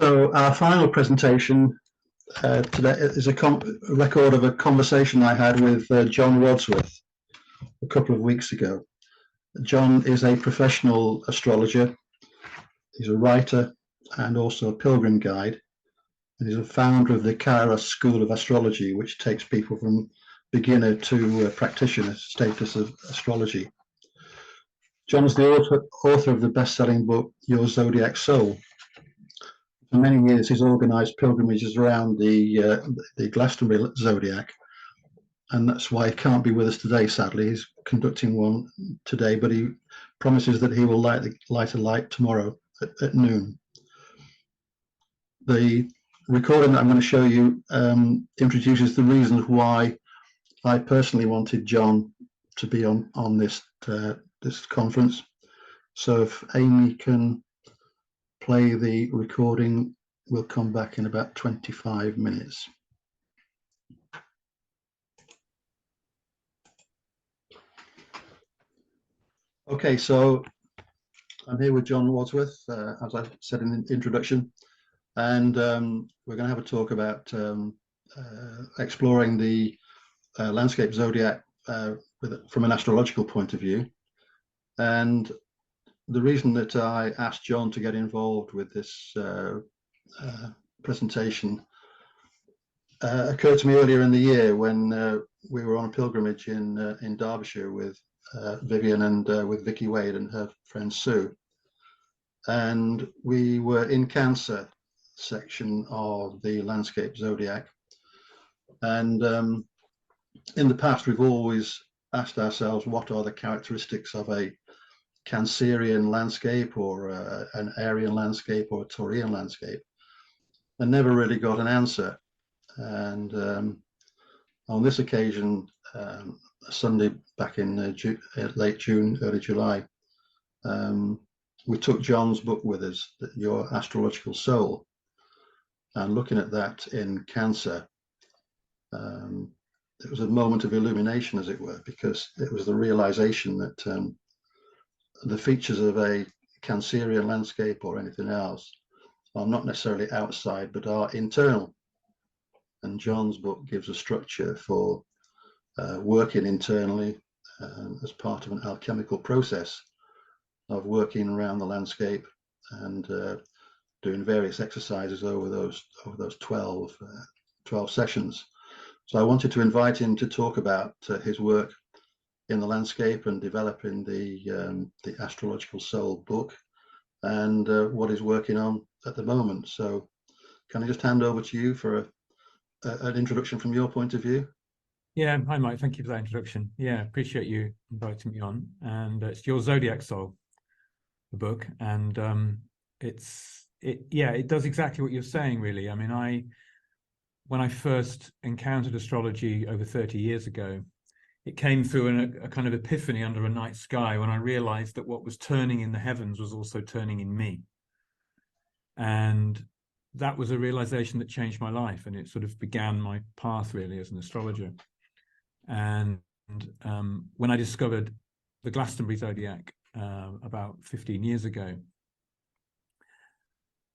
So our final presentation today is a record of a conversation I had with John Wadsworth a couple of weeks ago. John is a professional astrologer. He's a writer and also a pilgrim guide. And he's a founder of the Kairos School of Astrology, which takes people from beginner to practitioner status of astrology. John is the author of the best-selling book, Your Zodiac Soul. For many years, he's organised pilgrimages around the Glastonbury Zodiac, and that's why he can't be with us today, sadly. He's conducting one today, but he promises that he will light a light tomorrow at noon. The recording that I'm going to show you introduces the reasons why I personally wanted John to be on this conference. So if Amy can play the recording, we'll come back in about 25 minutes. Okay, so I'm here with John Wadsworth, as I said in the introduction, and we're going to have a talk about exploring the landscape zodiac from an astrological point of view. And the reason that I asked John to get involved with this presentation occurred to me earlier in the year when we were on a pilgrimage in Derbyshire with Vivian and with Vicky Wade and her friend Sue, and we were in Cancer section of the landscape zodiac. And in the past, we've always asked ourselves, what are the characteristics of a Cancerian landscape, or an Aryan landscape, or a Taurian landscape, and never really got an answer. And on this occasion, Sunday back in late June, early July, we took John's book with us, Your Astrological Soul, and looking at that in Cancer, it was a moment of illumination, as it were, because it was the realization that the features of a Cancerian landscape or anything else are not necessarily outside, but are internal. And John's book gives a structure for working internally as part of an alchemical process of working around the landscape and doing various exercises over those 12 sessions. So I wanted to invite him to talk about his work in the landscape and developing the Astrological Soul book, and what he's working on at the moment. So can I just hand over to you for an introduction from your point of view? Yeah, hi Mike, thank you for that introduction. Yeah, appreciate you inviting me on. And it's Your Zodiac Soul, the book, and it does exactly what you're saying, really. I mean, when I first encountered astrology over 30 years ago, it came through a kind of epiphany under a night sky when I realized that what was turning in the heavens was also turning in me. And that was a realization that changed my life, and it sort of began my path really as an astrologer. And when I discovered the Glastonbury Zodiac about 15 years ago,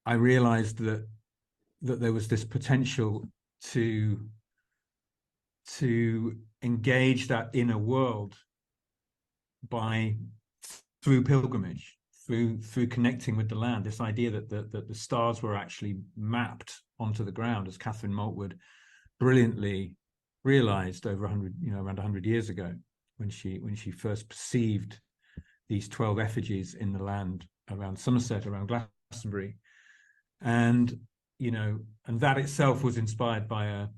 I realized that there was this potential to engage that inner world through pilgrimage, through connecting with the land. This idea that the stars were actually mapped onto the ground, as Catherine Maltwood brilliantly realized over around 100 years ago, when she first perceived these 12 effigies in the land around Somerset, around Glastonbury. And that itself was inspired by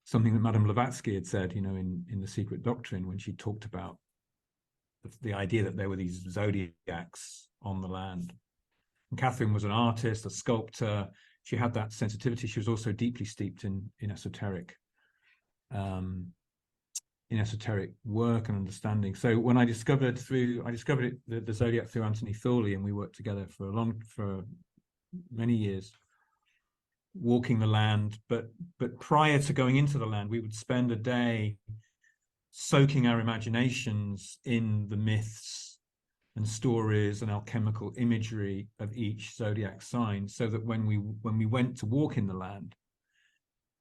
something that Madame Blavatsky had said, in The Secret Doctrine, when she talked about the idea that there were these zodiacs on the land. And Catherine was an artist, a sculptor. She had that sensitivity. She was also deeply steeped in esoteric work and understanding. So when I discovered the zodiac through Anthony Thorley, and we worked together for many years, walking the land. But prior to going into the land, we would spend a day soaking our imaginations in the myths and stories and alchemical imagery of each zodiac sign, so that when we went to walk in the land,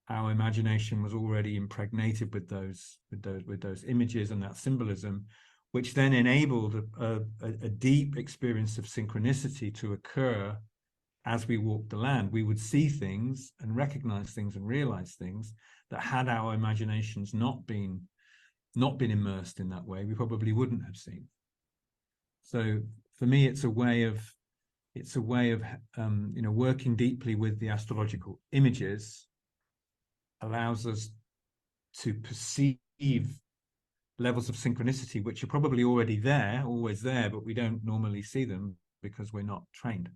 our imagination was already impregnated with those images and that symbolism, which then enabled a deep experience of synchronicity to occur as we walked the land. We would see things and recognize things and realize things that, had our imaginations not been immersed in that way, we probably wouldn't have seen. So for me, it's a way of working deeply with the astrological images allows us to perceive levels of synchronicity which are probably already there, always there, but we don't normally see them because we're not trained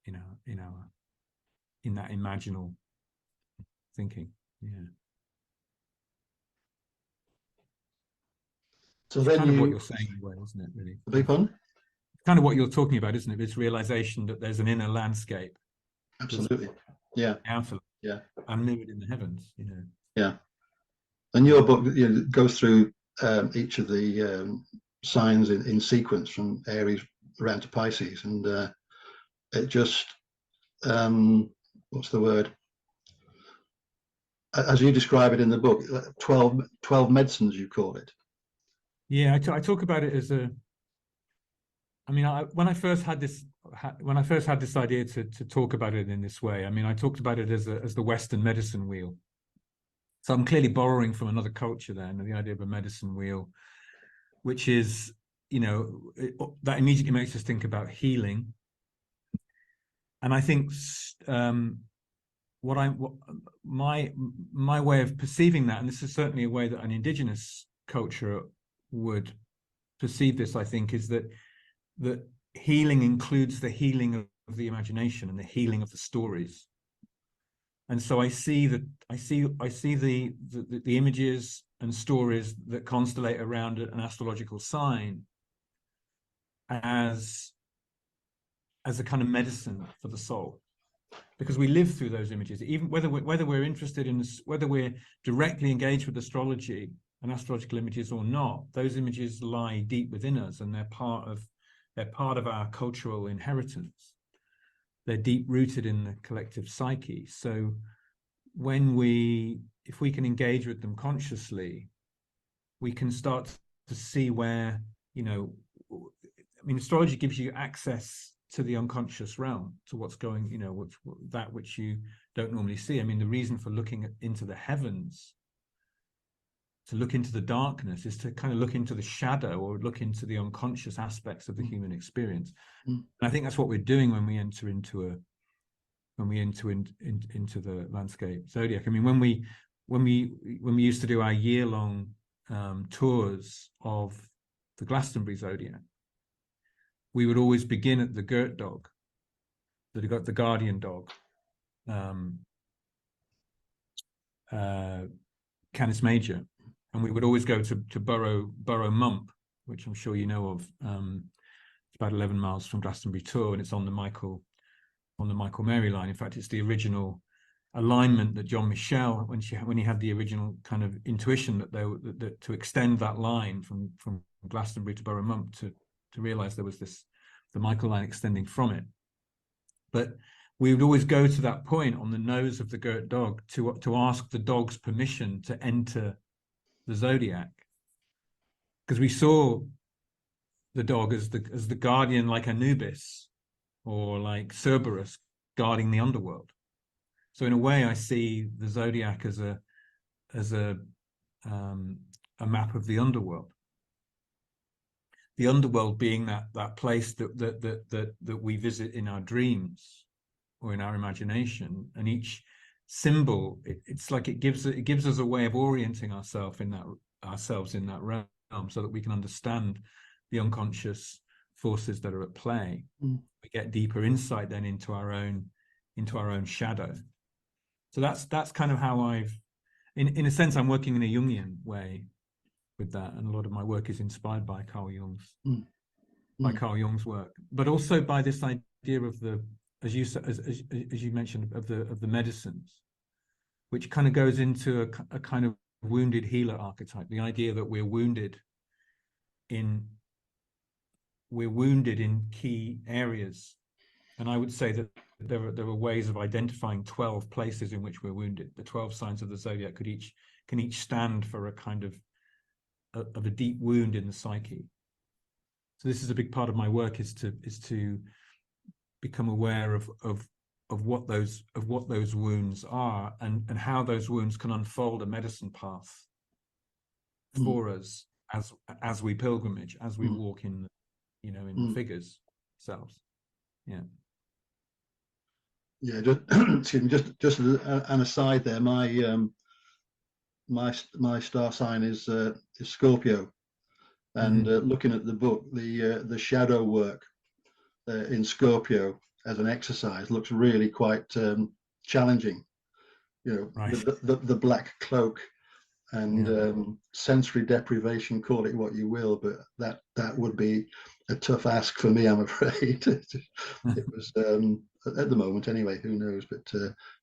in that imaginal thinking. Yeah. So It's then kind of what you're saying in a way, isn't it, really? Big pardon? Kind of what you're talking about, isn't it? This realization that there's an inner landscape. Absolutely. Yeah. Outer, yeah. And mirrored in the heavens, Yeah. And your book goes through each of the signs in sequence from Aries around to Pisces, and it just what's the word? As you describe it in the book, 12 medicines, you call it. Yeah, I talk about it as when I first had this idea to talk about it in this way, I talked about it as the Western medicine wheel. So I'm clearly borrowing from another culture there, and the idea of a medicine wheel, which is, that immediately makes us think about healing. And I think my way of perceiving that, and this is certainly a way that an indigenous culture would perceive this, I think, is that healing includes the healing of the imagination and the healing of the stories. And so I see the images and stories that constellate around an astrological sign as a kind of medicine for the soul, because we live through those images, even whether we're interested in whether we're directly engaged with astrology and astrological images or not. Those images lie deep within us, and they're part of our cultural inheritance. They're deep rooted in the collective psyche. So if we can engage with them consciously, we can start to see where, astrology gives you access to the unconscious realm, to what's going, which you don't normally see. The reason for looking into the heavens, to look into the darkness, is to kind of look into the shadow, or look into the unconscious aspects of the human experience. And I think that's what we're doing when we enter into the landscape zodiac. When we used to do our year-long tours of the Glastonbury zodiac, we would always begin at the Gert dog, the guardian dog, Canis Major, and we would always go to Borough Mump, which I'm sure you know of. It's about 11 miles from Glastonbury Tor, and it's on the Michael Mary line. In fact, it's the original alignment that John Michel, when he had the original kind of intuition that to extend that line from Glastonbury to Borough Mump, to realize there was the Michael line extending from it. But we would always go to that point on the nose of the Gert dog to ask the dog's permission to enter the zodiac, because we saw the dog as the guardian, like Anubis or like Cerberus guarding the underworld. So in a way, I see the zodiac as a map of the underworld. The underworld being that place that we visit in our dreams or in our imagination, and each symbol, it's like it gives us a way of orienting ourselves in that realm, so that we can understand the unconscious forces that are at play. We get deeper insight then into our own shadow. So that's kind of how I've, in a sense, I'm working in a Jungian way with that, and a lot of my work is inspired by Carl Jung's work, but also by this idea of as you mentioned, of the medicines, which kind of goes into a kind of wounded healer archetype. The idea that we're wounded in we're wounded in key areas. And I would say that there are ways of identifying 12 places in which we're wounded. The 12 signs of the zodiac can each stand for a kind of a deep wound in the psyche. So this is a big part of my work, is to become aware of what those wounds are, and how those wounds can unfold a medicine path for us as we pilgrimage, as we walk in, in the figures themselves. Yeah. Yeah, just excuse me, just an aside there. My star sign is Scorpio, and looking at the book, the shadow work in Scorpio as an exercise looks really quite challenging. Right. With the black cloak and sensory deprivation, call it what you will, but that would be a tough ask for me, I'm afraid. It was at the moment anyway. Who knows? But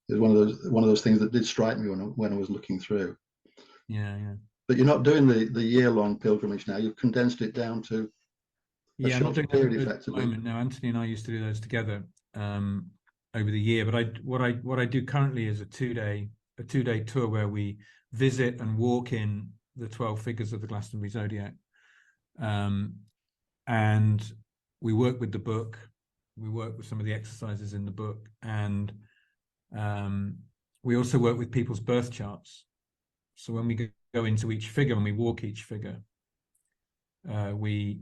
it was one of those things that did strike me when I was looking through. Yeah. But you're not doing the year-long pilgrimage now. You've condensed it down to a I'm not shorter doing period, that at effectively. the moment. No, Anthony and I used to do those together over the year. But what I do currently is a two-day tour where we visit and walk in the 12 figures of the Glastonbury Zodiac, and we work with the book. We work with some of the exercises in the book, and we also work with people's birth charts. So when we go into each figure and we walk each figure, we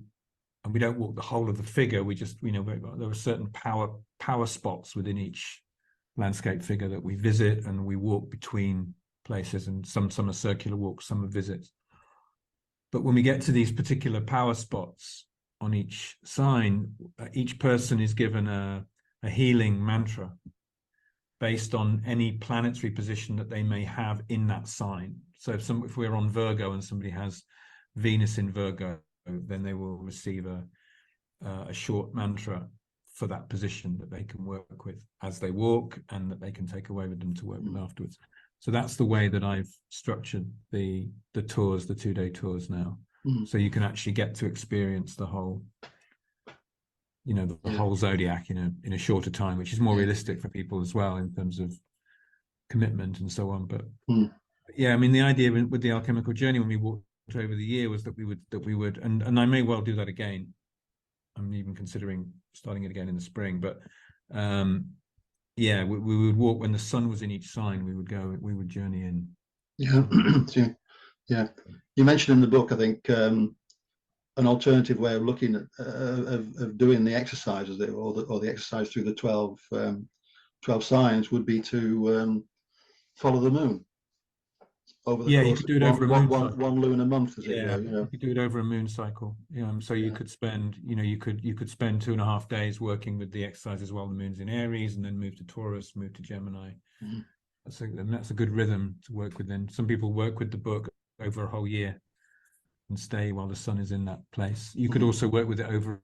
don't walk the whole of the figure. We just, there are certain power spots within each landscape figure that we visit, and we walk between places, and some are circular walks, some are visits. But when we get to these particular power spots on each sign, each person is given a healing mantra based on any planetary position that they may have in that sign. So if we're on Virgo and somebody has Venus in Virgo, then they will receive a short mantra for that position that they can work with as they walk, and that they can take away with them to work with afterwards. So that's the way that I've structured the tours, the 2-day tours now. So you can actually get to experience the whole, the whole zodiac in a shorter time, which is more realistic for people as well in terms of commitment and so on. But yeah, I mean, the idea with the alchemical journey when we walked over the year was that we would, and I may well do that again. I'm even considering starting it again in the spring, but we would walk when the sun was in each sign. We would journey in. Yeah. You mentioned in the book, I think, an alternative way of looking at of doing the exercises or the exercise through the 12 signs would be to follow the moon over the course you could do it over a moon cycle. one lunar month, as it were. You could do it over a moon cycle. So you could spend, you could spend 2.5 days working with the exercises while the moon's in Aries, and then move to Taurus, move to Gemini. That's a good rhythm to work with. Then some people work with the book over a whole year and stay while the sun is in that place. You could also work with it over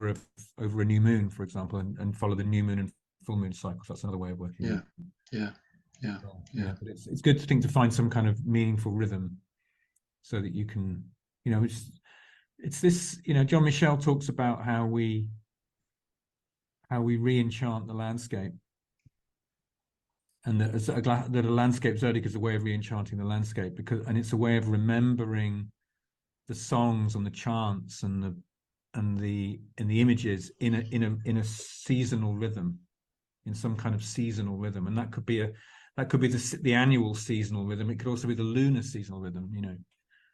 a new moon, for example, and follow the new moon and full moon cycles. That's another way of working. But it's good to find some kind of meaningful rhythm, so that you can, it's this, John Michel talks about how we re-enchant the landscape, and that a landscape zodiac is a way of re-enchanting the landscape, and it's a way of remembering the songs and the chants and the images in a seasonal rhythm, in some kind of seasonal rhythm. And that could be the annual seasonal rhythm. It could also be the lunar seasonal rhythm,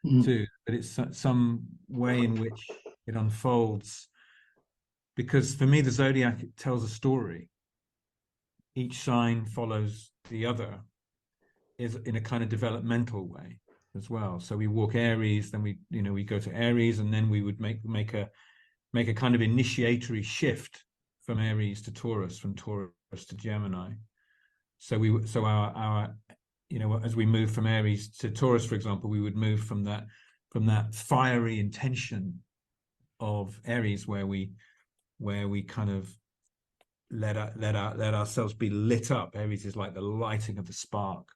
too. But it's some way in which it unfolds, because for me the zodiac tells a story. Each sign follows the other, is in a kind of developmental way as well. So we walk Aries, then we go to Aries, and then we would make a kind of initiatory shift from Aries to Taurus, from Taurus to Gemini. So our as we move from Aries to Taurus, for example, we would move from that fiery intention of Aries, where we kind of let ourselves be lit up. Aries is like the lighting of the spark.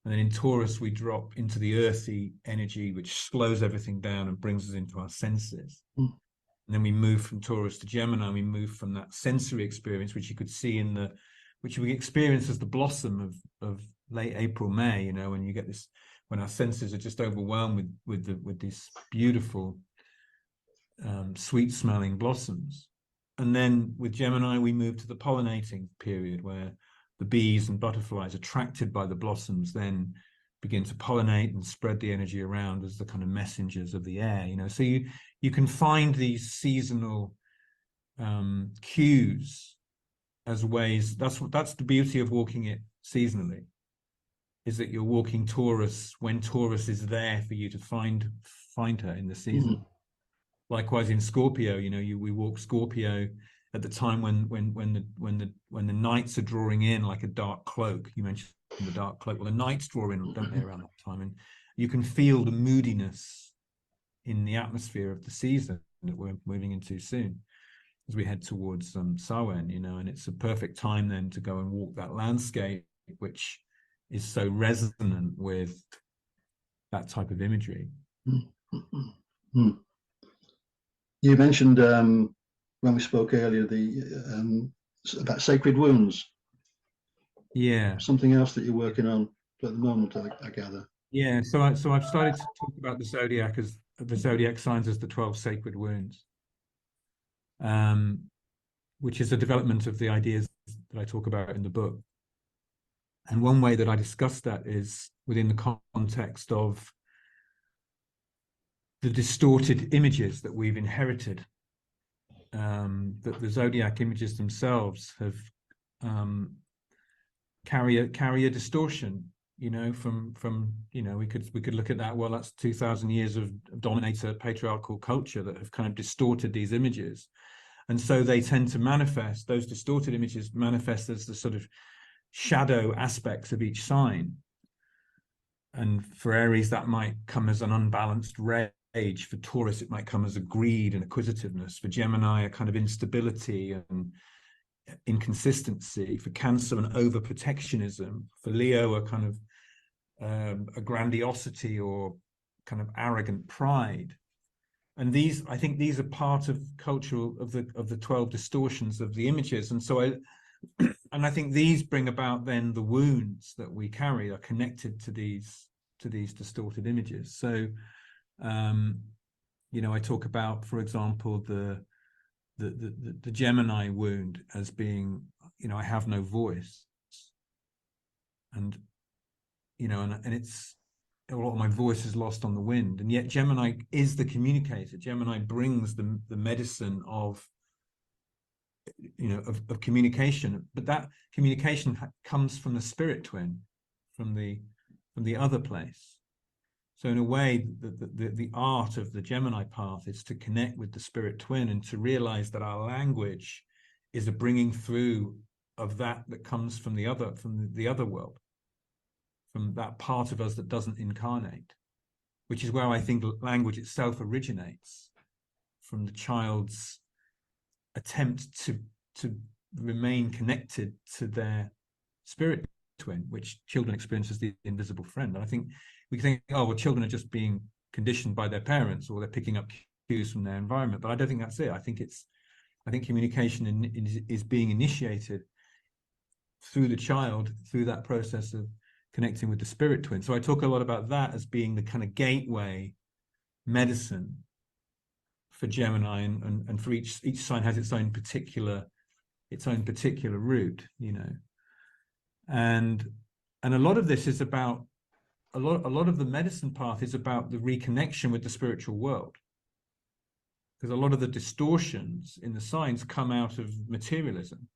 And then in Taurus, we drop into the earthy energy, which slows everything down and brings us into our senses. And then we moved from Taurus to Gemini. We moved from that sensory experience, which you could see which we experience as the blossom of late April, May, you know, when you get this, when our senses are just overwhelmed with these beautiful, sweet smelling blossoms. And then with Gemini, we move to the pollinating period, where the bees and butterflies, attracted by the blossoms, then begin to pollinate and spread the energy around as the kind of messengers of the air, you know. So you can find these seasonal cues as ways. That's the beauty of walking it seasonally, is that you're walking Taurus when Taurus is there for you to find her in the season. Likewise in Scorpio, you know, we walk Scorpio at the time when the nights are drawing in like a dark cloak. You mentioned the dark cloak. Well, the nights draw in, don't they, around that time, and you can feel the moodiness in the atmosphere of the season that we're moving into soon as we head towards Samhain, you know. And it's a perfect time then to go and walk that landscape, which is so resonant with that type of imagery. You mentioned when we spoke earlier about sacred wounds. Yeah. Something else that you're working on at the moment, I gather. Yeah. So I've started to talk about the zodiac signs as the 12 sacred wounds, which is a development of the ideas that I talk about in the book. And one way that I discuss that is within the context of the distorted images that we've inherited, that the zodiac images themselves have carry a distortion, you know, from you know, we could look at that. Well, that's 2,000 years of dominator patriarchal culture that have kind of distorted these images, and so they tend to manifest. Those distorted images manifest as the sort of shadow aspects of each sign. And for Aries, that might come as an unbalanced rage. For Taurus, it might come as a greed and acquisitiveness. For Gemini, a kind of instability and inconsistency. For Cancer, an overprotectionism. For Leo, a kind of a grandiosity or kind of arrogant pride. And these, I think, these are part of cultural of the 12 distortions of the images. And so I think these bring about then the wounds that we carry are connected to these distorted images. So, you know, I talk about, for example, the Gemini wound as being, you know, I have no voice, and you know, and it's a lot of my voice is lost on the wind, and yet Gemini is the communicator. Gemini brings the medicine of, you know, of communication, but that communication comes from the spirit twin, from the other place. So in a way, the art of the Gemini path is to connect with the spirit twin and to realize that our language is a bringing through of that comes from the other world, from that part of us that doesn't incarnate, which is where I think language itself originates, from the child's attempt to remain connected to their spirit twin, which children experience as the invisible friend. And I think we think, oh, well, children are just being conditioned by their parents, or they're picking up cues from their environment. But I don't think that's it. I think communication is being initiated through the child, through that process of connecting with the spirit twin. So I talk a lot about that as being the kind of gateway medicine for Gemini, and for each sign has its own particular route, you know. And a lot of this is about a lot of the medicine path is about the reconnection with the spiritual world, because a lot of the distortions in the signs come out of materialism,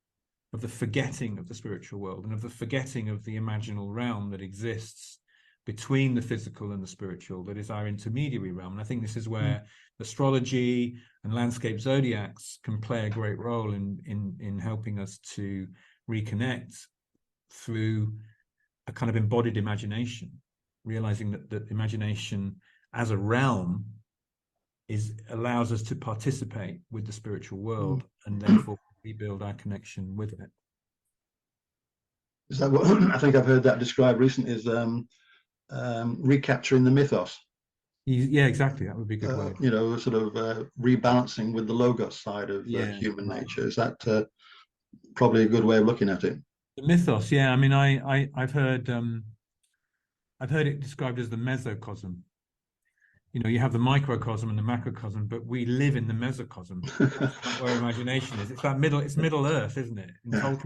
of the forgetting of the spiritual world, and of the forgetting of the imaginal realm that exists between the physical and the spiritual, that is our intermediary realm. And I think this is where astrology and landscape zodiacs can play a great role in helping us to reconnect through a kind of embodied imagination, realizing that imagination as a realm allows us to participate with the spiritual world and therefore rebuild our connection with it. Is that what I think I've heard that described recently as recapturing the mythos? Yeah, exactly. That would be a good word. You know, sort of rebalancing with the logos side of Yeah, human right. nature. Is that probably a good way of looking at it? The mythos. Yeah, I mean, I've heard it described as the mesocosm. You know, you have the microcosm and the macrocosm, but we live in the mesocosm. That's where imagination is. It's that middle. It's Middle Earth, isn't it? In Yeah,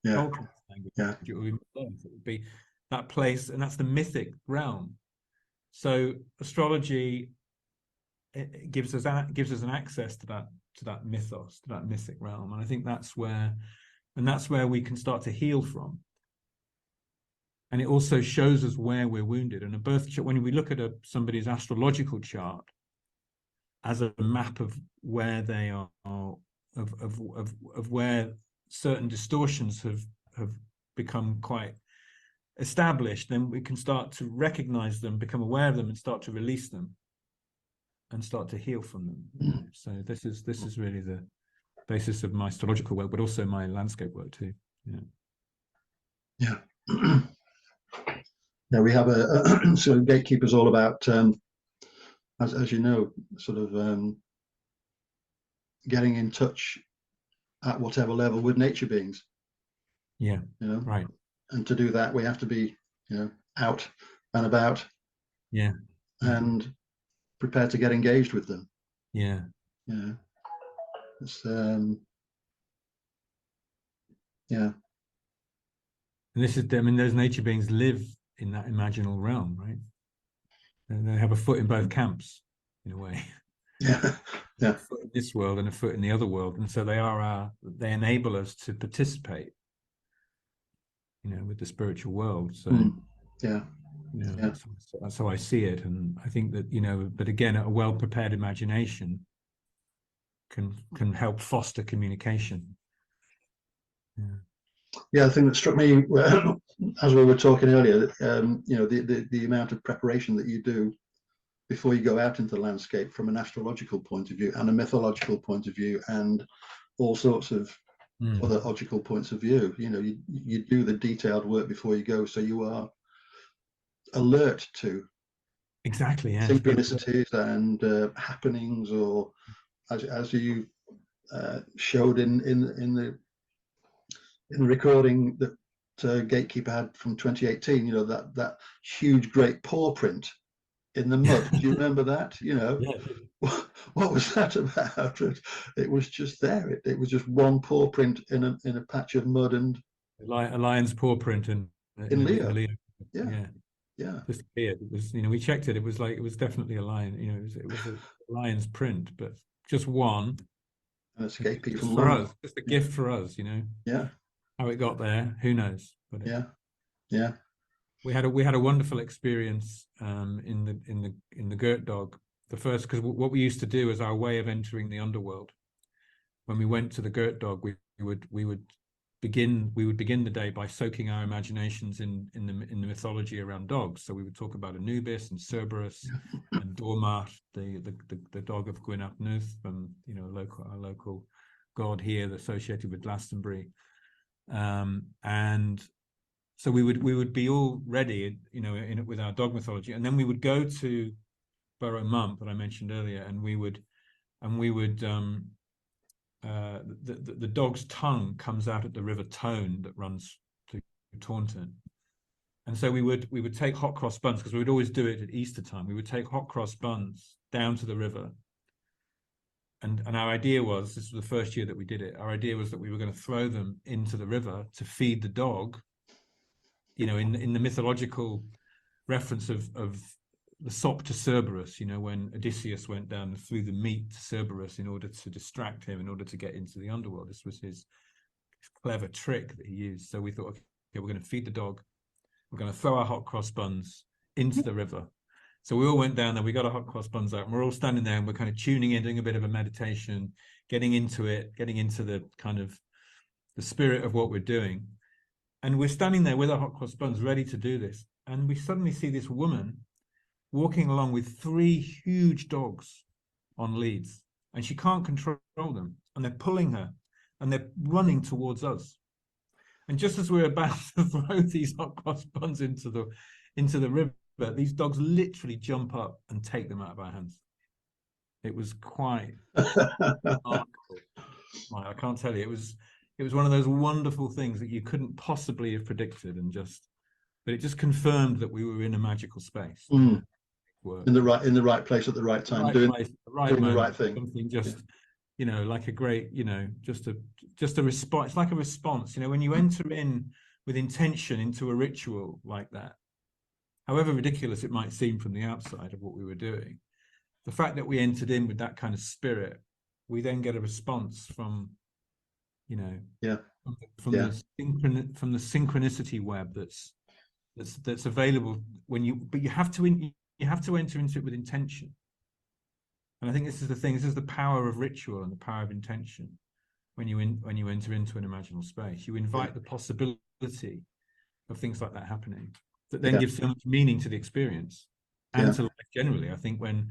yeah, Tolkien's language, yeah. it would be Middle Earth. It would be that place, and that's the mythic realm. So astrology, it gives us an access to that mythos, to that mythic realm, and I think that's where we can start to heal from. And it also shows us where we're wounded. And a birth chart, when we look at somebody's astrological chart as a map of where they are, of where certain distortions have become quite established, then we can start to recognize them, become aware of them, and start to release them, and start to heal from them. You know? So this is really the basis of my astrological work, but also my landscape work too. Yeah. Now we have so Gatekeeper's all about, as you know, sort of getting in touch at whatever level with nature beings. Yeah. You know, Right. and to do that, we have to be, you know, out and about. Yeah. And prepared to get engaged with them. Yeah. Yeah. It's yeah. And this is, I mean, those nature beings live in that imaginal realm, right? And they have a foot in both camps, in a way. Yeah. Yeah. A foot in this world and a foot in the other world, and so they enable us to participate, you know, with the spiritual world. So, Yeah. you know, Yeah. that's how I see it, and I think that, you know, but again, a well prepared imagination can help foster communication. Yeah. Yeah, the thing that struck me as we were talking earlier, you know, the amount of preparation that you do before you go out into the landscape from an astrological point of view and a mythological point of view and all sorts of other logical points of view. You know, you do the detailed work before you go, so you are alert to Exactly. Yeah. synchronicities and happenings, or as you showed in the recording that Gatekeeper had from 2018. You know, that huge great paw print in the mud. Do you remember that? You know, Yeah. what was that about? It was just there. It was just one paw print in a patch of mud and A lion's paw print in in Leo. Leo. Yeah, Yeah. yeah. Just appeared. It was, you know, we checked it. It was like, it was definitely a lion. You know, it was a lion's print, but just one. An escapee Just from for London. us, just a Yeah, gift for us. You know, yeah, how it got there, who knows? But yeah, yeah. we had a wonderful experience in the Gert Dog. The first, because what we used to do as our way of entering the underworld, when we went to the Gert Dog, we would begin the day by soaking our imaginations in the mythology around dogs. So we would talk about Anubis and Cerberus and Dormat, the dog of Gwyn ap Nuth, you know, our local god here associated with Glastonbury. And so we would be all ready, you know, with our dog mythology, and then we would go to Burrow Mump that I mentioned earlier, and we would the dog's tongue comes out at the River Tone that runs to Taunton. And so we would take hot cross buns, because we would always do it at Easter time. We would take hot cross buns down to the river. And our idea was, this was the first year that we did it, our idea was that we were going to throw them into the river to feed the dog, you know, in the mythological reference of the sop to Cerberus, you know, when Odysseus went down and threw the meat to Cerberus in order to distract him, in order to get into the underworld. This was his clever trick that he used. So we thought, okay, we're going to feed the dog. We're going to throw our hot cross buns into the river. So we all went down there, we got our hot cross buns out, and we're all standing there, and we're kind of tuning in, doing a bit of a meditation, getting into it, getting into the kind of the spirit of what we're doing. And we're standing there with our hot cross buns ready to do this. And we suddenly see this woman walking along with 3 huge dogs on leads, and she can't control them, and they're pulling her, and they're running towards us. And just as we're about to throw these hot cross buns into the river, but these dogs literally jump up and take them out of our hands. It was quite remarkable. Like, I can't tell you, it was one of those wonderful things that you couldn't possibly have predicted, but it just confirmed that we were in a magical space. In the right place at the right time, right doing place, the right doing moment, the right thing. Something just, you know, like a great, you know, just a response. It's like a response, you know, when you enter in with intention into a ritual like that, however ridiculous it might seem from the outside of what we were doing, the fact that we entered in with that kind of spirit, we then get a response from, you know, from the synchronicity web that's available when you, but you have to enter into it with intention. And I think this is the thing. This is the power of ritual and the power of intention. When you enter into an imaginal space, you invite the possibility of things like that happening. That then gives so much meaning to the experience and to life generally. I think when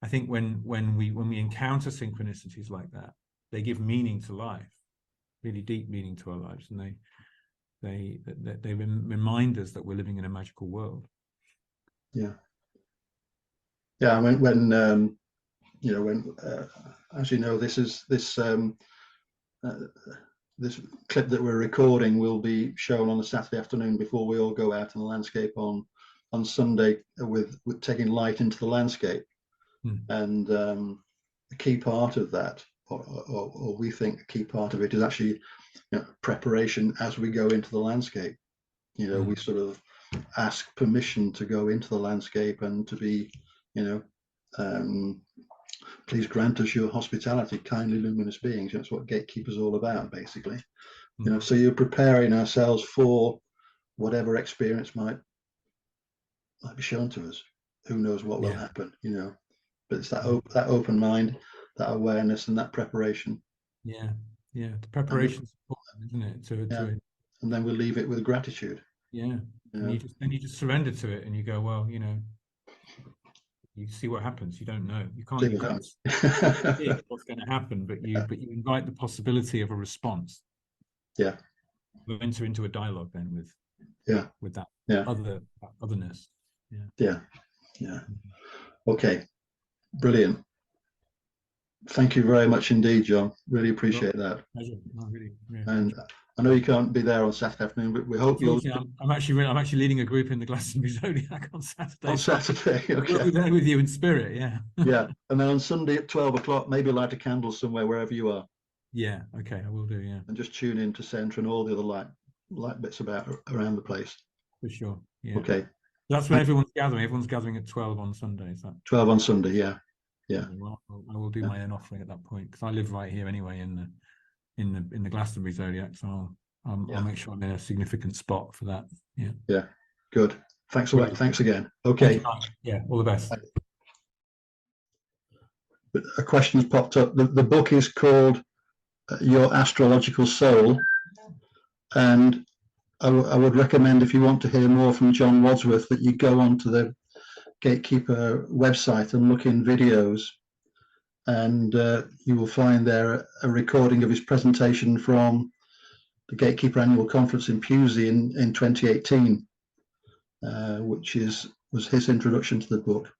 we encounter synchronicities like that, they give meaning to life, really deep meaning to our lives, and they remind us that we're living in a magical world. When you know, when as you know, this clip that we're recording will be shown on a Saturday afternoon before we all go out in the landscape on Sunday, with taking light into the landscape. And a key part of that, or we think a key part of it, is actually, you know, preparation as we go into the landscape. You know, we sort of ask permission to go into the landscape and to be, you know, please grant us your hospitality, kindly luminous beings. That's what Gatekeeper's all about, basically. You know, so you're preparing ourselves for whatever experience might be shown to us. Who knows what will happen, you know? But it's that open mind, that awareness, and that preparation. The preparation is important, isn't it? And then we leave it with gratitude. You know? And you just surrender to it, and you go, well, you know, you see what happens. You don't know. You can't see what's going to happen, but you invite the possibility of a response. You enter into a dialogue then with that otherness. Okay, brilliant. Thank you very much indeed, John. Really appreciate that. Pleasure. No, really, and I know you can't be there on Saturday afternoon, but we hope you'll. I'm actually leading a group in the Glastonbury Zodiac on Saturday. On Saturday, okay. We'll be there with you in spirit, yeah, and then on Sunday at 12 o'clock, maybe light a candle somewhere wherever you are. Yeah, okay, I will do. Yeah, and just tune in to Centre and all the other light bits around the place. For sure. Yeah. Okay. That's when everyone's gathering. Everyone's gathering at 12 on Sunday. Is that 12 on Sunday? Yeah. Well, I will do my own offering at that point, because I live right here anyway in the Glastonbury Zodiac, so I'll make sure I'm in a significant spot for that. Yeah. Good. Thanks a lot. Thanks again. Okay. Yeah. All the best. A question's popped up. The book is called Your Astrological Soul, and I would recommend, if you want to hear more from John Wadsworth, that you go onto the Gatekeeper website and look in videos, and you will find there a recording of his presentation from the Gatekeeper annual conference in Pewsey in 2018, which was his introduction to the book.